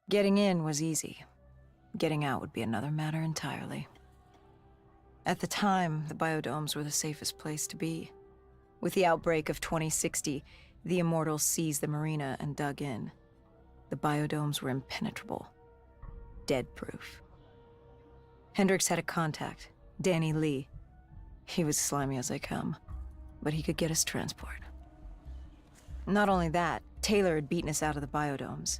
Getting in was easy. Getting out would be another matter entirely. At the time, the biodomes were the safest place to be. With the outbreak of 2060, the Immortals seized the marina and dug in. The biodomes were impenetrable. Dead-proof. Hendricks had a contact, Danny Lee. He was slimy as they come, but he could get us transport. Not only that, Taylor had beaten us out of the biodomes,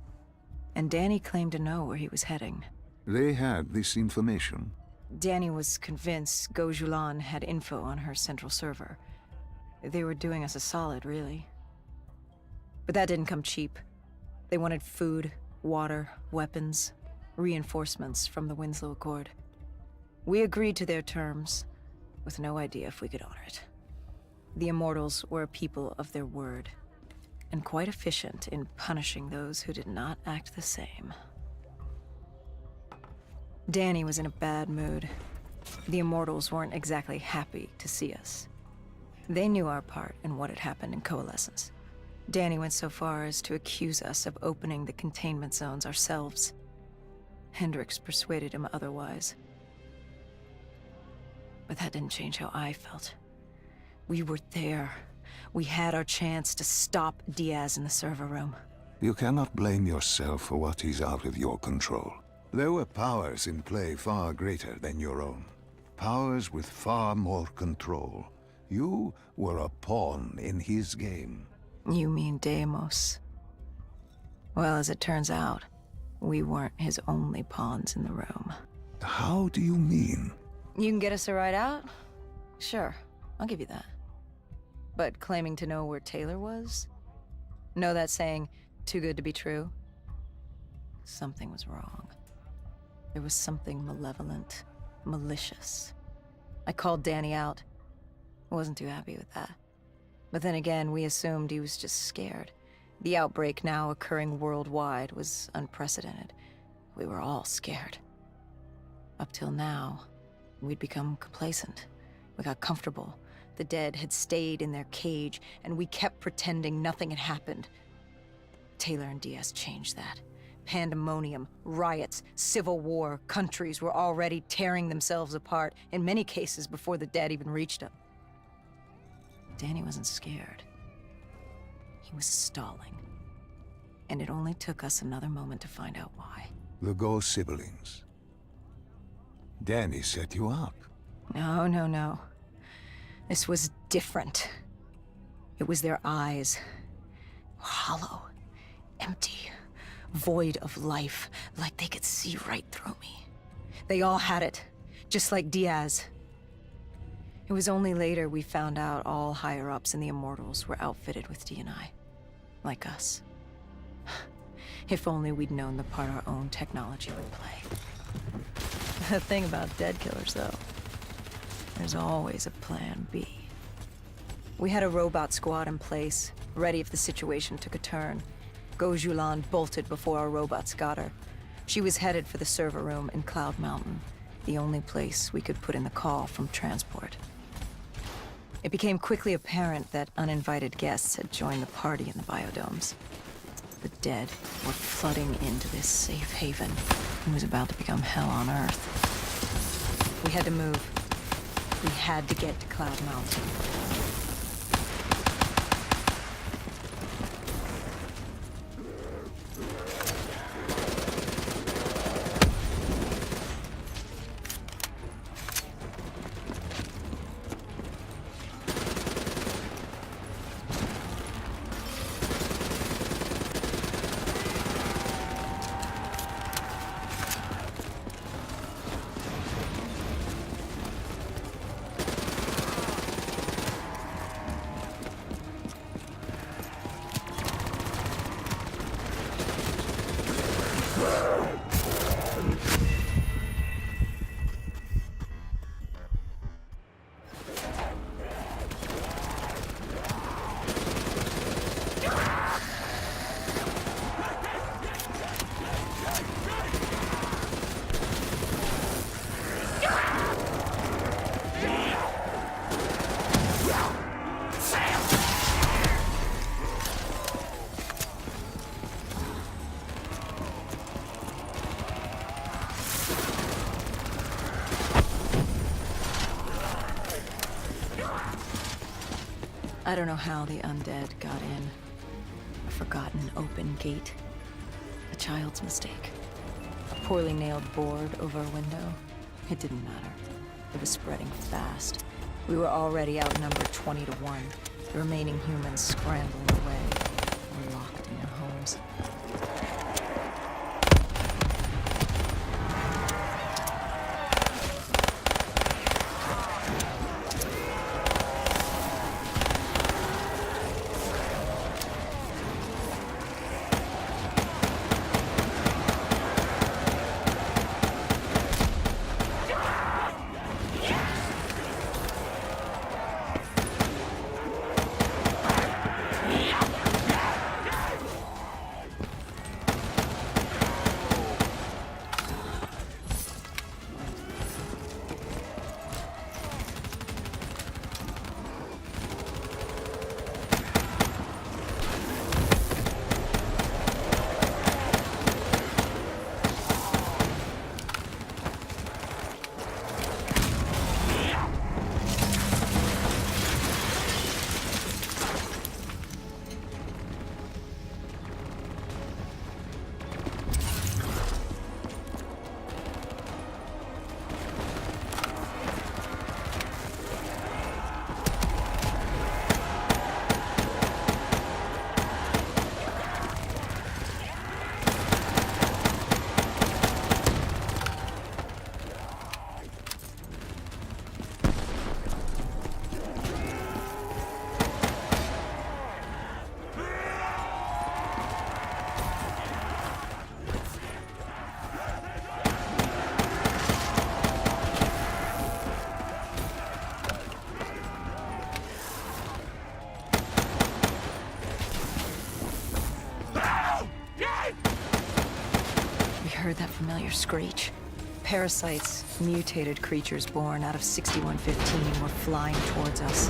and Danny claimed to know where he was heading. They had this information. Danny was convinced Gojulan had info on her central server. They were doing us a solid, really. But that didn't come cheap. They wanted food, water, weapons, reinforcements from the Winslow Accord. We agreed to their terms, with no idea if we could honor it. The Immortals were a people of their word, and quite efficient in punishing those who did not act the same. Danny was in a bad mood. The Immortals weren't exactly happy to see us. They knew our part in what had happened in Coalescence. Danny went so far as to accuse us of opening the containment zones ourselves. Hendricks persuaded him otherwise. But that didn't change how I felt. We were there. We had our chance to stop Diaz in the server room. You cannot blame yourself for what is out of your control. There were powers in play far greater than your own. Powers with far more control. You were a pawn in his game. You mean Deimos? Well, as it turns out, we weren't his only pawns in the room. How do you mean? You can get us a ride out? Sure, I'll give you that. But claiming to know where Taylor was? Know that saying, too good to be true? Something was wrong. There was something malevolent, malicious. I called Danny out. I wasn't too happy with that. But then again, we assumed he was just scared. The outbreak now occurring worldwide was unprecedented. We were all scared. Up till now, we'd become complacent. We got comfortable. The dead had stayed in their cage, and we kept pretending nothing had happened. Taylor and Diaz changed that. Pandemonium, riots, civil war, countries were already tearing themselves apart, in many cases before the dead even reached them. Danny wasn't scared. He was stalling. And it only took us another moment to find out why. The Ghost siblings. Danny set you up. No. This was different. It was their eyes. Hollow. Empty. Void of life. Like they could see right through me. They all had it. Just like Diaz. It was only later we found out all higher-ups in the Immortals were outfitted with D&I. Like us. If only we'd known the part our own technology would play. The thing about dead killers, though, there's always a plan B. We had a robot squad in place, ready if the situation took a turn. Gojulan bolted before our robots got her. She was headed for the server room in Cloud Mountain, the only place we could put in the call from transport. It became quickly apparent that uninvited guests had joined the party in the biodomes. The dead were flooding into this safe haven. It was about to become hell on Earth. We had to move. We had to get to Cloud Mountain. I don't know how the undead got in. A forgotten open gate. A child's mistake. A poorly nailed board over a window. It didn't matter. It was spreading fast. We were already outnumbered 20-1. The remaining humans scrambling away or locked in their homes. Heard that familiar screech? Parasites, mutated creatures born out of 6115 were flying towards us.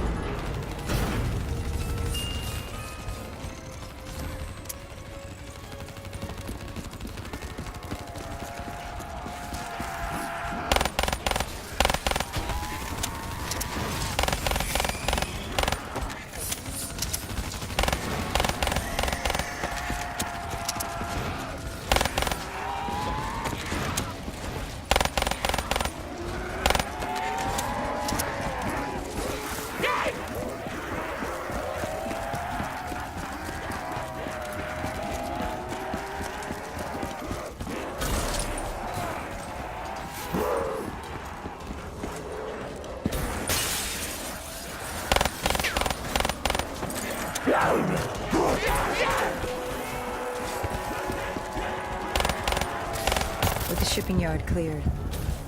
With the shipping yard cleared,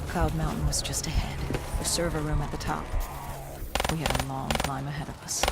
Cloud Mountain was just ahead. The server room at the top. We had a long climb ahead of us.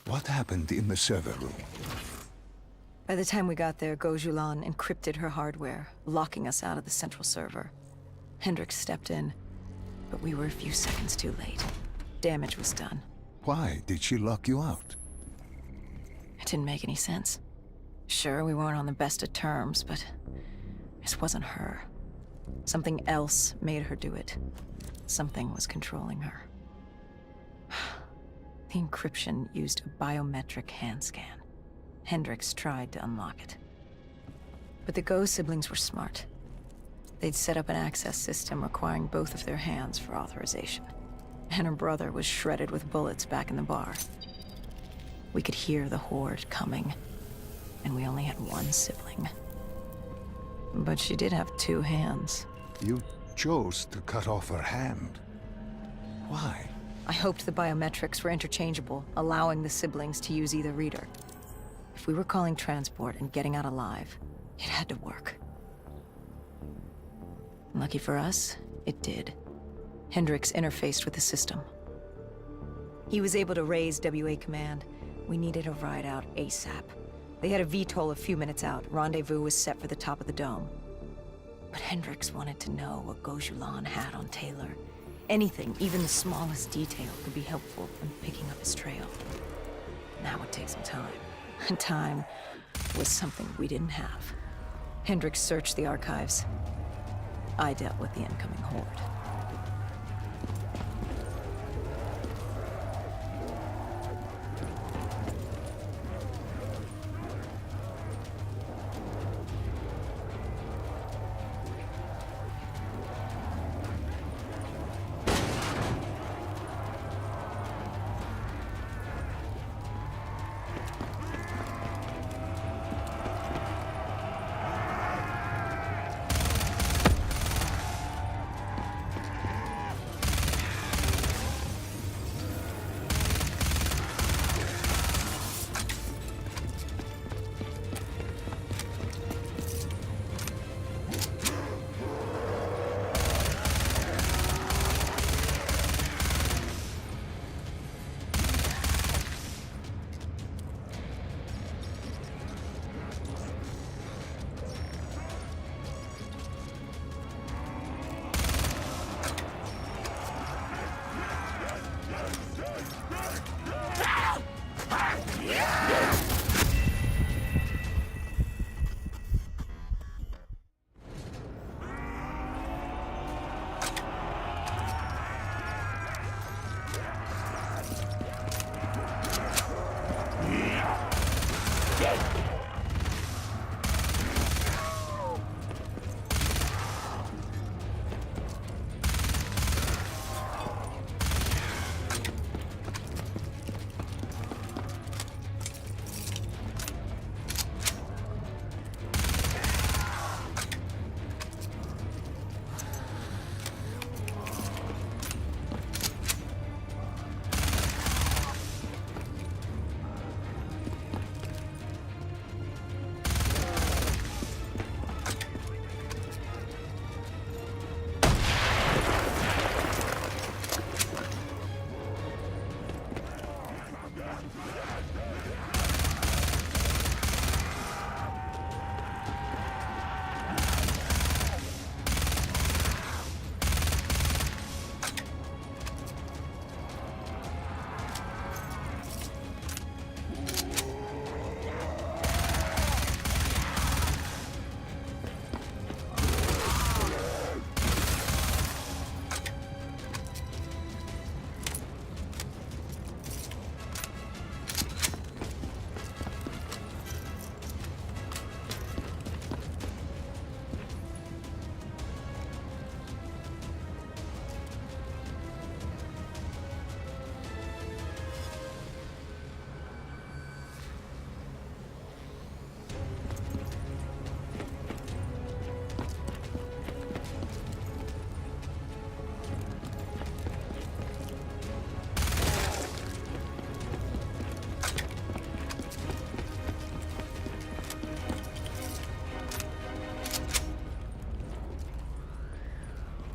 What happened in the server room? By the time we got there, Gojulan encrypted her hardware, locking us out of the central server. Hendricks stepped in, but we were a few seconds too late. Damage was done. Why did she lock you out? It didn't make any sense. Sure, we weren't on the best of terms, but this wasn't her. Something else made her do it. Something was controlling her. The encryption used a biometric hand scan. Hendricks tried to unlock it. But the Go siblings were smart. They'd set up an access system requiring both of their hands for authorization. And her brother was shredded with bullets back in the bar. We could hear the horde coming, and we only had one sibling. But she did have two hands. You chose to cut off her hand. Why? I hoped the biometrics were interchangeable, allowing the siblings to use either reader. If we were calling transport and getting out alive, it had to work. Lucky for us, it did. Hendricks interfaced with the system. He was able to raise WA command. We needed a ride out ASAP. They had a VTOL a few minutes out. Rendezvous was set for the top of the dome. But Hendricks wanted to know what Gojulan had on Taylor. Anything, even the smallest detail, could be helpful in picking up his trail. That would take some time. And time was something we didn't have. Hendricks searched the archives. I dealt with the incoming horde.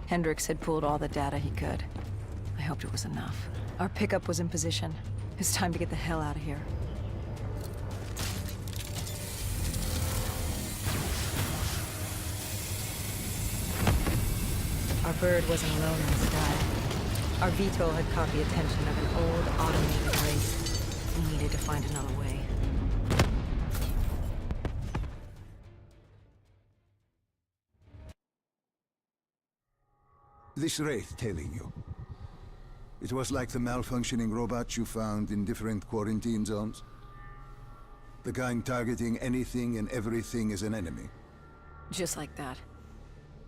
Hendricks had pulled all the data he could. I hoped it was enough. Our pickup was in position. It's time to get the hell out of here. Our bird wasn't alone in the sky. Our VTOL had caught the attention of an old, automated race. We needed to find another way. This wraith tailing you. It was like the malfunctioning robots you found in different quarantine zones. The kind targeting anything and everything as an enemy. Just like that.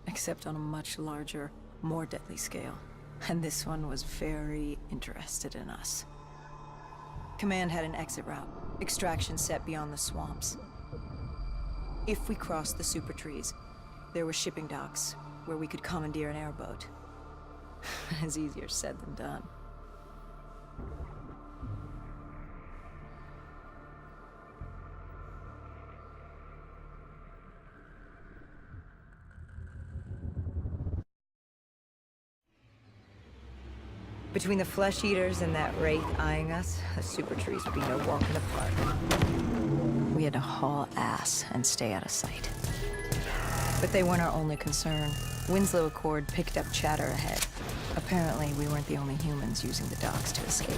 Except on a much larger, more deadly scale. And this one was very interested in us. Command had an exit route. Extraction set beyond the swamps. If we crossed the super trees, there were shipping docks where we could commandeer an airboat. It's easier said than done. Between the flesh eaters and that wraith eyeing us, the super trees would be no walk in the park. We had to haul ass and stay out of sight. But they weren't our only concern. Winslow Accord picked up chatter ahead. Apparently, we weren't the only humans using the docks to escape.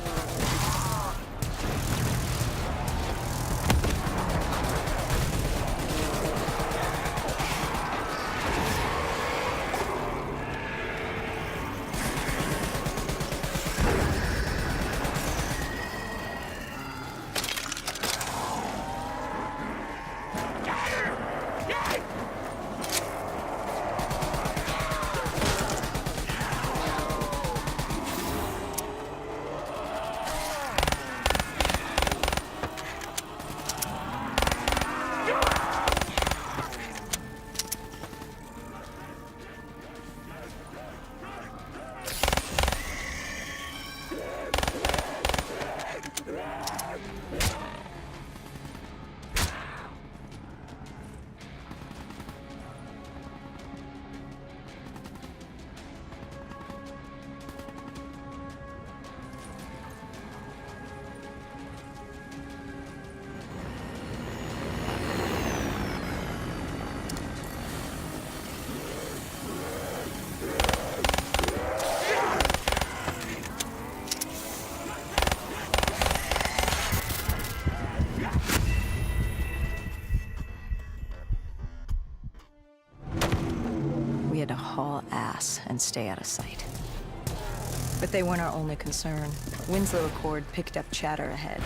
We had to haul ass and stay out of sight. But they weren't our only concern. Winslow Accord picked up chatter ahead.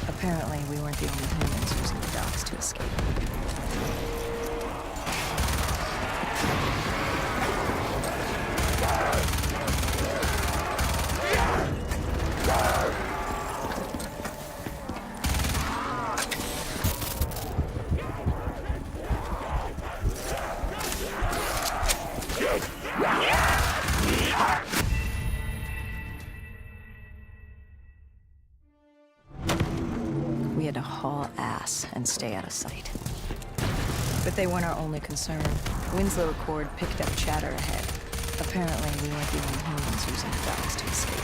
Apparently, we weren't the only humans using the docks to escape. We had to haul ass and stay out of sight. But they weren't our only concern. Winslow Accord picked up chatter ahead. Apparently, we weren't the only humans using the docks to escape.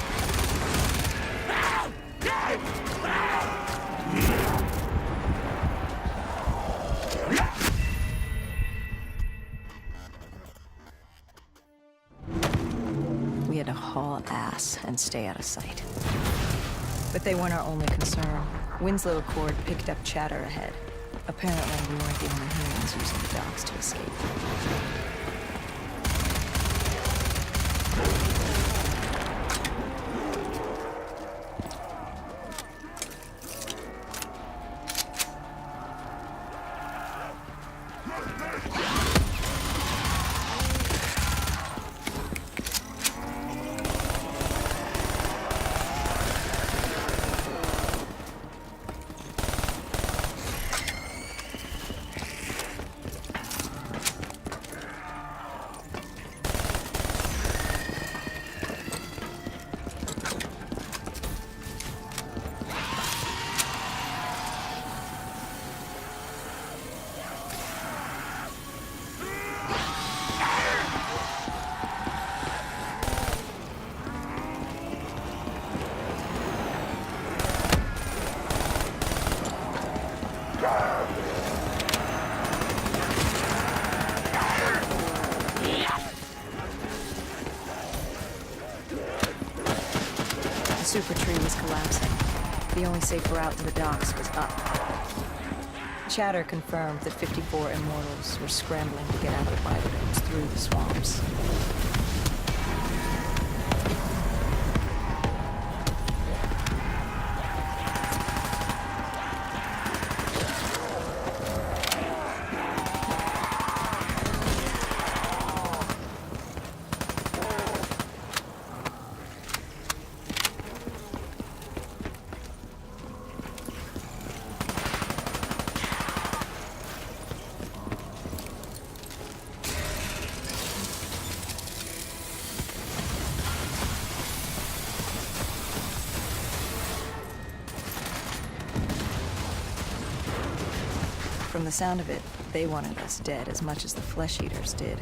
We had to haul ass and stay out of sight. But they weren't our only concern. Winslow Accord picked up chatter ahead. Apparently, we weren't the only humans using the docks to escape. super tree was collapsing. The only safe route to the docks was up. Chatter confirmed that 54 immortals were scrambling to get out of the biodomes through the swamps. From the sound of it, they wanted us dead as much as the flesh eaters did.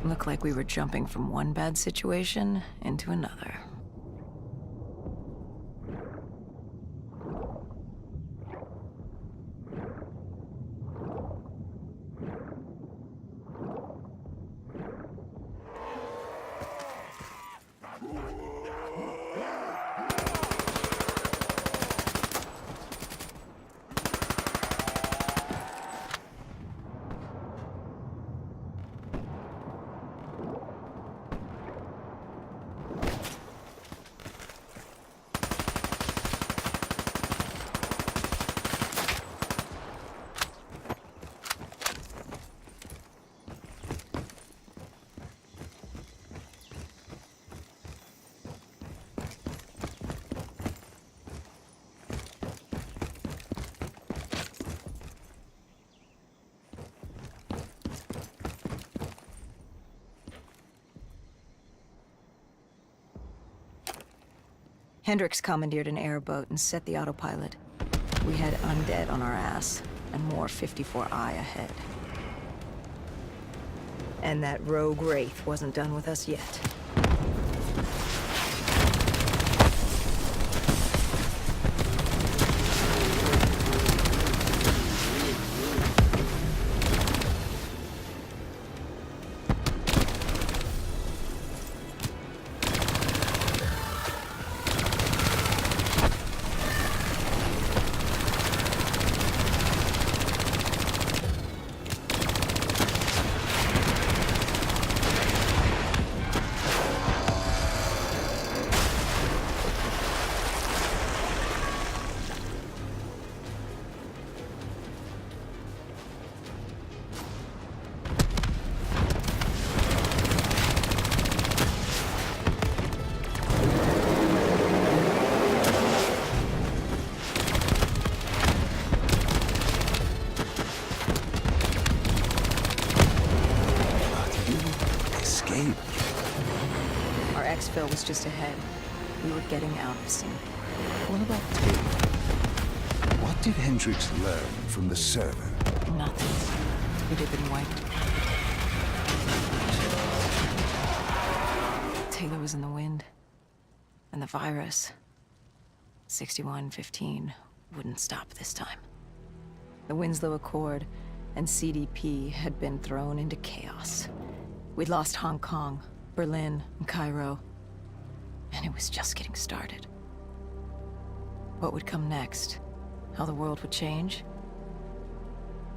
Looked like we were jumping from one bad situation into another. Hendricks commandeered an airboat and set the autopilot. We had undead on our ass, and more 54I ahead. And that rogue wraith wasn't done with us yet. Exfil was just ahead. We were getting out of sync. What about you? What did Hendricks learn from the server? Nothing. It had been wiped. Taylor was in the wind. And the virus, 6115, wouldn't stop this time. The Winslow Accord and CDP had been thrown into chaos. We'd lost Hong Kong, Berlin, and Cairo, and it was just getting started. What would come next? How the world would change?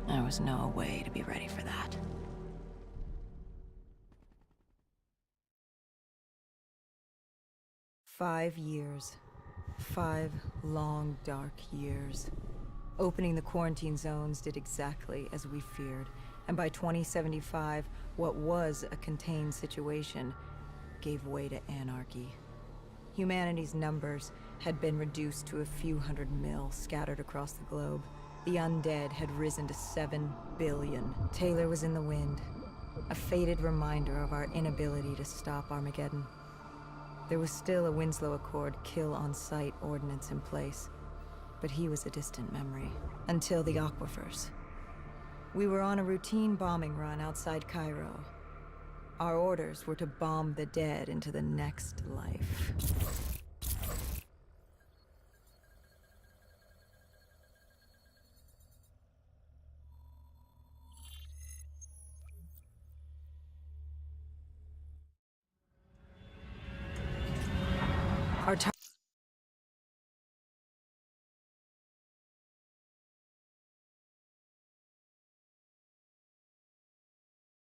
There was no way to be ready for that. "5 years. 5 long, dark years. Opening the quarantine zones did exactly as we feared. And by 2075, what was a contained situation gave way to anarchy. Humanity's numbers had been reduced to a few hundred mil scattered across the globe. The undead had risen to 7 billion. Taylor was in the wind, a faded reminder of our inability to stop Armageddon. There was still a Winslow Accord kill-on-sight ordinance in place, but he was a distant memory. Until the aquifers. We were on a routine bombing run outside Cairo. Our orders were to bomb the dead into the next life.